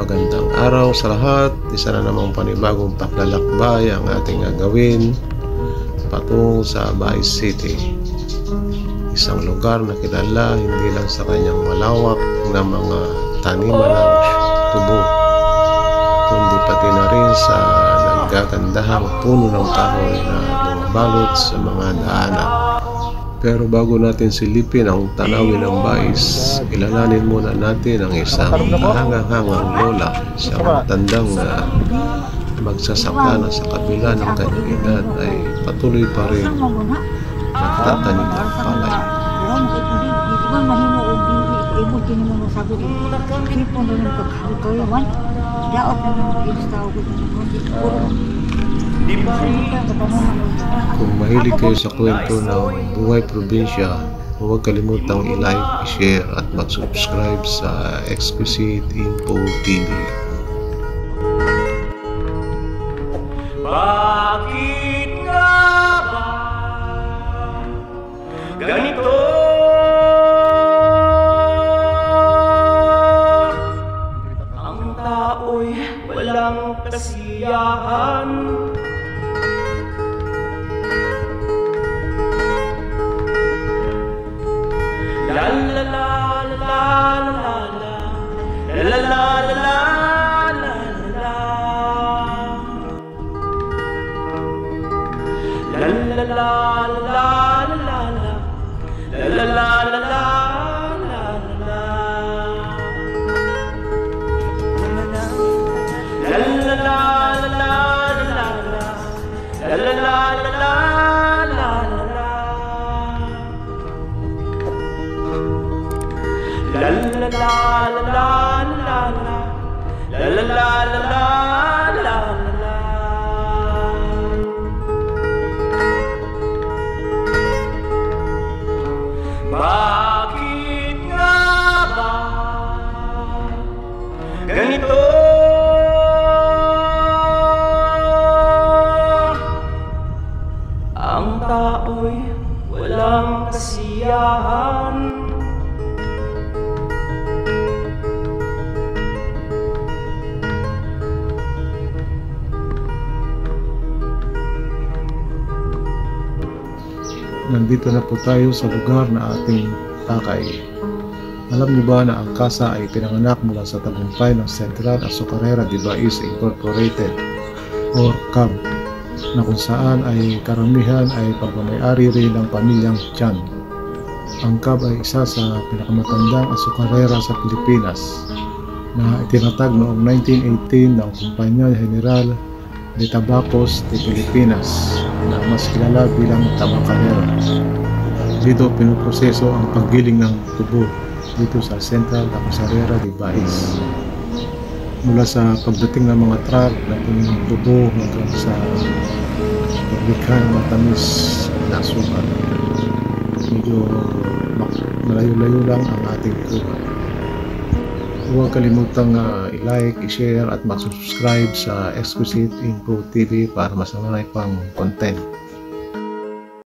Magandang araw sa lahat. Isa na namang panibagong paglalakbay ang ating gagawin patungo sa Baez City. Isang lugar na kilala hindi lang sa kanyang malawak na mga taniman ng tubo, kundi pati na rin sa naggagandahang puno ng kahoy na bumabalot sa mga daanan. Pero bago natin silipin ang tanawin ng Baez, kilalanin muna natin ang isang kahangang-hangang lola, isang matandang magsasaka na sa kabila ng kanyang edad ay patuloy pa rin nagtatanim ng palay. Kung mahilig kayo sa kwento ng buhay probinsya, huwag kalimutang i-like, i-share at mag-subscribe sa Exquisite Info TV. Bakit nga ba ganito? Ang tao'y walang kasiyahan. La la la la la la la la la la la la la la la Bakit nga ba ganito? Ang tao'y walang kasiyahan. Nandito na po tayo sa lugar na ating takay. Alam niyo ba na ang Casa ay pinanganak mula sa tagumpay ng Central Azucarera de Baez Incorporated or CAB, na kung saan ay karamihan ay pagmamayari rin ng pamilyang Chan. Ang CAB ay isa sa pinakamatandang azucarera sa Pilipinas na itinatag noong 1918 ng Kumpanya General de Tabacos de Pilipinas na mas kilala bilang Tabacalera. Dito pinoproseso ang paggiling ng tubo dito sa Central Azucarera de Baez. Mula sa pagdating ng mga truck na punong tubo hanggang sa paglikha ng matamis na asukal. Medyo malayo-layo lang ang ating kuha. Huwag kalimutang i-like, i-share at mag-subscribe sa Exquisite Info TV para mas marami pang content.